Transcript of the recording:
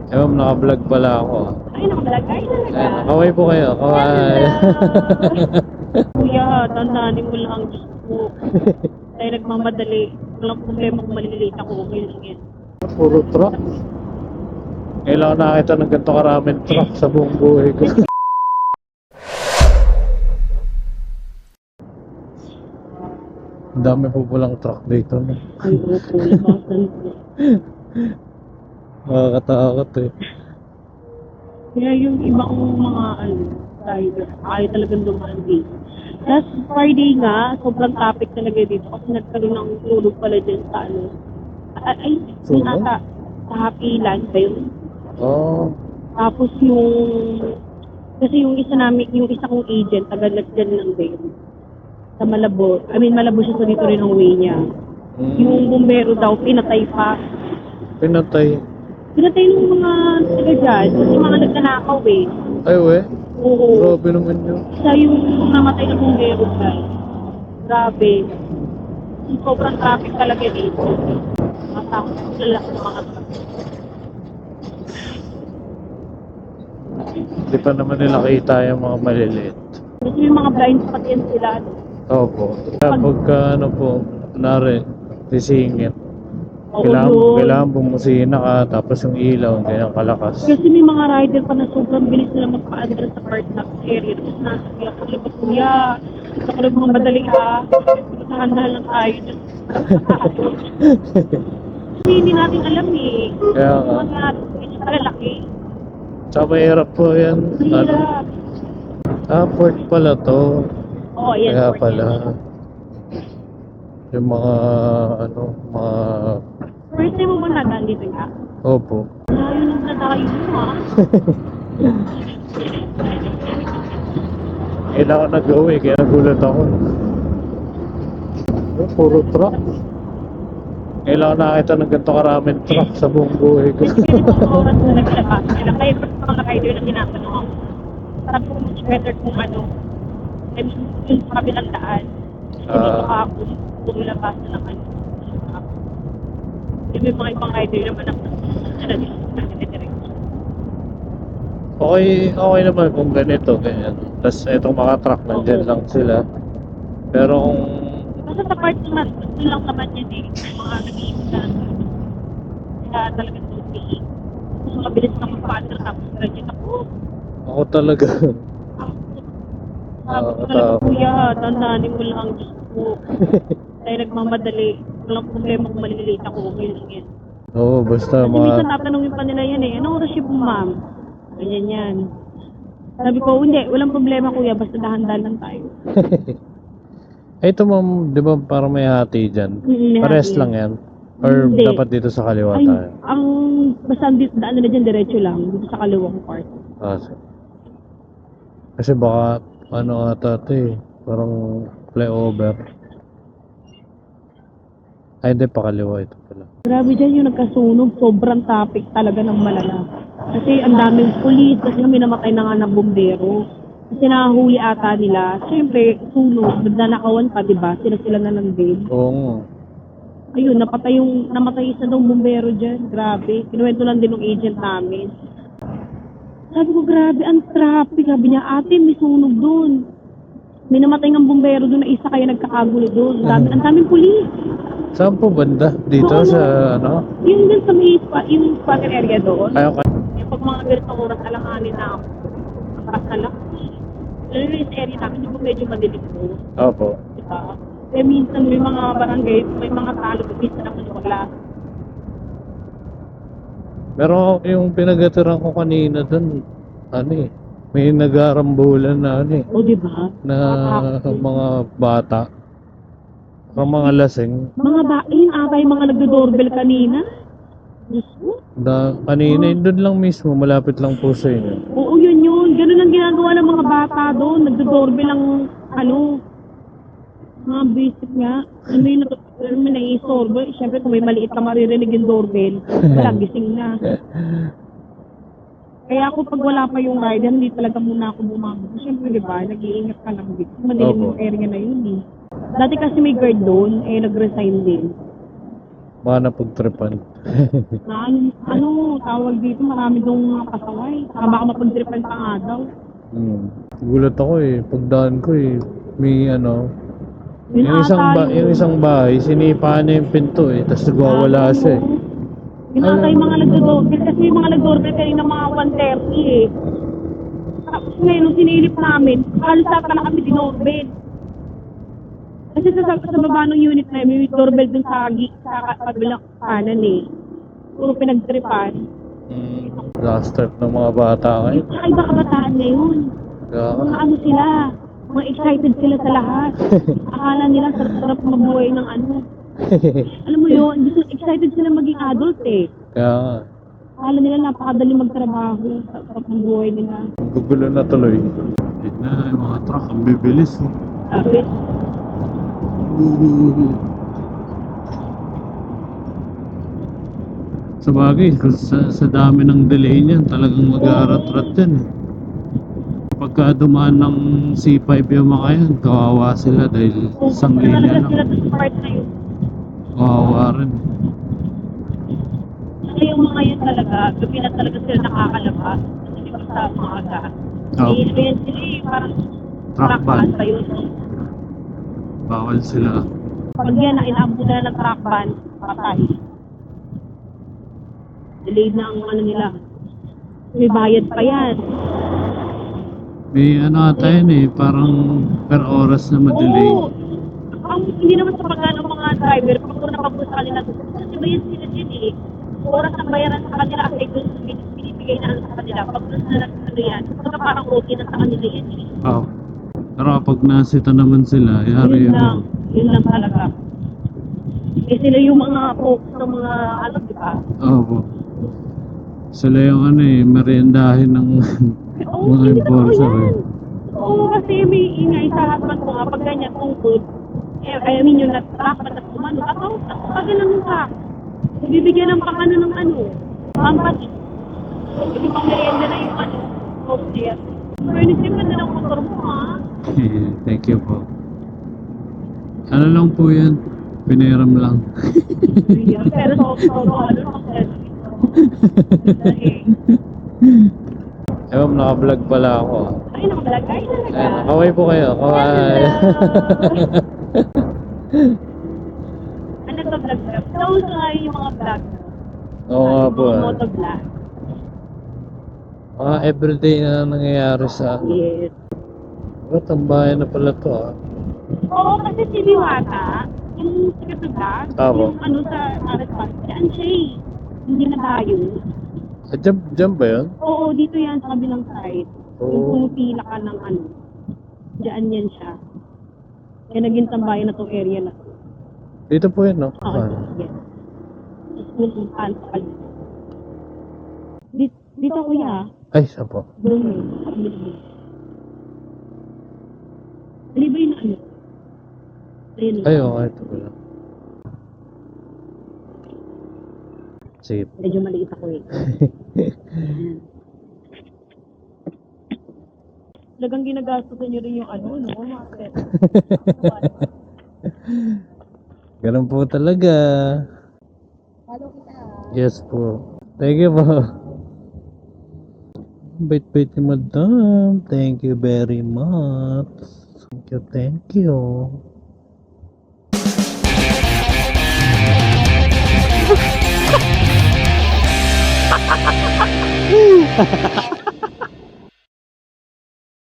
Eh ma'am, naka-vlog pala ako. Ay, nakablog. Ay, talaga. Ayan, kaway po kayo. Kaway. Kuya, tandaanin mo lang. Diyos ko. Tayo nagmamadali. Walang problema kung malilate ako. Okay lang yan. Puro truck. Kailangan nakita ng ganito karaming truck sa buong buhay ko. Ang dami po palang truck dito. No? Ay, opo. Labasan ko. Makakatakot eh. Kaya yung iba kong mga driver, ayaw talagang dumaan dito. Last Friday nga, sobrang topic talaga dito kasi nagkaroon ng tulog pala dyan sa ay, yung Sunog? ata, sa Happy Land ba yun? Oh, Tapos kasi yung isa namin, yung isa kong agent, tagalog dyan lang din. Sa Malabo. Malabo siya sa dito rin ang way niya. Yung bumbero daw, pinatay pa. pinatay. Pinatay ng mga taga dyan, kasi mga nagnanakaw eh. Ay we, Oo. grabe naman yun. Siya yung namatay na bumbero guys. Grabe. Sobrang traffic talaga dito. Matakot sila sa mga Hindi pa naman nila kita yung mga maliliit. kasi yung mga blind spot yan sila. Opo. Pagka ano po, kunwari, sisingit. Oo, Kailangan bumusina ka, tapos yung ilaw, ganyan kalakas. kasi may mga rider pa na sobrang bilis nila magpa-address sa part na area. Tapos nasa kaya ko lipat kuya. Ako lang mga madali ka. Nahandahan lang tayo. Kasi hindi natin alam eh. Kaya nga. Mga medyo malalaki. Tsaka mahirap po yan. Ano? Hirap. Port pala to. Oo, yan. Kaya port pala. yan. Yung mga, mga... First time mo ba nadaan dito nga? Opo. Layo nang nadayo mo ah. Kailangan nag-uwi, kaya nagulat ako. Puro truck. Kailangan nakita ng ganito karaming truck sa buong buhay ko. Kasi ganito oras na naglabas sila. Kaya mga rider na tinatanong ako. Sabi ko much better kung yung kabilang daan. Kasi dito ako, lumilabas na lang ano. May mga ibang rider naman ako na nag-diretso. Okay naman kung ganito, ganyan. Tapos etong mga truck, nandyan lang sila. Pero kung... Basta sa part na doon lang naman yun eh. Mga nag-iisip na kaya talagang tumiing. Kung mabilis na magpa-under tapos diretso ako. Ako talaga. Sabi ko talaga, kuya, tandaanin mo lang. Diyos ko. Tayo nagmamadali. Walang problema kung malilate ako. Okay lang yan. Oo, basta Kasi minsan mga... tatanungin pa nila yan eh. Anong oras shift mo, ma'am? Ganyan yan. Sabi ko, hindi. Walang problema, kuya. Basta dahan-dahan lang tayo. Ito ma'am, di ba parang may hati dyan? May Pares hati. lang yan? Or Hindi. dapat dito sa kaliwa Ay, tayo? basta ang daan nila dyan, diretso lang. Dito sa kaliwang part. Kasi baka, ano ata ito eh, parang flyover. Ay, hindi, pakaliwa ito pala. Grabe dyan yung nagkasunog. Sobrang topic talaga ng malala. Kasi ang daming pulis. Kasi may namatay na nga ng bombero. Kasi nakahuli ata nila. Siyempre, sunog. Nagnanakawan pa, diba? Sila na lang din. Oo nga. Ayun, namatay isa daw bombero dyan. Grabe. Kinuwento lang din ng agent namin. Sabi ko, grabe, ang traffic. Sabi niya, ate, may sunog doon. May namatay ng bombero doon na isa kaya nagkakagulo doon. Ang daming pulis. Saan po banda? Dito Oo, sa ano? Yung dun sa may yung squatter area doon. Ayaw ka. Yung pag mga ganitong oras, alanganin na ako. Matakas na lang. Lalo na yung area namin, di ba medyo madilim po. Opo. Diba? Kaya minsan may mga barangay, may mga talo, minsan ako wala. Pero yung pinagatiran ko kanina dun, ano eh, may nag-aarambulan na ano eh, O diba? na mga bata. Mga lasing. Yung atay mga nagdo-doorbell kanina. Diyos ko. Kanina yun doon lang mismo, malapit lang po sa inyo. Oo, yun. Ganun ang ginagawa ng mga bata doon. Nagdo-doorbell ang, mga basic nga. May nai-sorbo. Siyempre, kung may maliit ka maririnig yung doorbell, wala, gising na. Kaya ako pag wala pa yung rider, hindi talaga muna ako bumabot. Siyempre, di ba, nag-iingat ka lang dito. Madilim yung area na yun eh. Dati kasi may guard doon, nag-resign din. Baka napagtripan. Na, ano, tawag dito, marami dong mga pasaway. Saka baka mapagtripan pa nga daw. Gulat ako eh. Pagdaan ko eh. May ano. Yun ata Yung isang bahay, sinipa na yung pinto eh. Tapos nagwawala siya eh. Yun ata yung mga nagdodoorbell. Kasi yung mga nagdoorbell kanina mga 1:30 eh. Tapos ngayon, nung sinilip namin, halos ata na kami dinoorbell. Kasi sa baba ng unit na may doorbell dun sa kabilang kanan eh. Puro pinagtripan. Last trip ng mga bata ngayon. Yung kakaiba kabataan ngayon. Mga ano sila, mga excited sila sa lahat. Akala nila sarap mabuhay ng ano. Alam mo yun, excited sila maging adult eh. Kaya nga. Akala nila napakadali magtrabaho sa buhay nila. Gugulo na tuloy. Wait na, yung mga truck, ang bibilis eh. Sabi, Sa bagay, sa dami ng delay niyan, talagang mag-aarat-rat yan eh. Pagka dumaan ng C5 yung mga yan, kawawa sila dahil isang linya talaga lang. sila doon sa part na yun. Kawawa rin. Kasi yung mga yan talaga, gabi na talaga sila nakakalabas. Kasi di ba sa maaga. Oh. Eh, ayan sila eh, parang Truck ban. sa yun. Bawal sila. Pag yan, inaabot na ng truck ban, patay. Delayed na ang ano nila. May bayad pa yan. May ano ata yun eh, parang per oras na madelay. Oo. Hindi naman sa pagkano mga driver, pag puro napagod sa kanila, kasi bayan sila din eh. Oras ang bayaran sa kanila at ay doon binibigay na sa kanila. Pag doon na ano yan, pagka parang okay na sa kanila yan eh. Oh. Pero kapag nasita naman sila, yari Yun yun. lang. Yun lang talaga. Eh sila yung mga focus ng mga ano, di ba? Oo. Sila yung ano eh, meriendahin ng Oo, mga hindi totoo enforcer yan. eh. Oo, kasi may ingay sa husband ko nga, pag ganyan tungkol, I mean yung nag-trapan at kumano, pag ganun ka, bibigyan ng pakano ng ano, pampati. Hindi pang merienda na yung ano, hostel. Pero inisip na ng motor mo ha. Thank you po. Ano lang po yan? Piniram lang. Pero so ano lang Ewan, naka-vlog pala ako. ay, nakabalag. Ay, talaga. Ayan, kaway po kayo. Kaway. Ano nagpa-vlog ka? So nga yung mga vlog. Oo nga po. Mga motovlog. Mga everyday na nangyayari sa akin. Yes. Ba't ang bayan na pala to ah? Oo, kasi si Diwata, yung sikat na vlog, Tama. yung ano sa Aras yan siya eh. Hindi na tayo. Diyan ba yun? Oo, dito yan sa kabilang side. Oo. Yung pumipila ka ng ano. Diyan yan siya. Kaya naging tambayan na tong area na to. Dito po yun, no? Okay, yes. Tapos pumuntahan sa kanya. Dito kuya, Ay, saan po? doon eh. Hindi ba yun na ano? Ayun. Ay, okay. Ito po lang. Sige po. Medyo maliit ako eh. Talagang ginagastosan nyo rin yung ano, no? Mga Ganun po talaga. follow kita. Yes po. Thank you po. Bait-bait ni madam. Thank you very much. Thank you.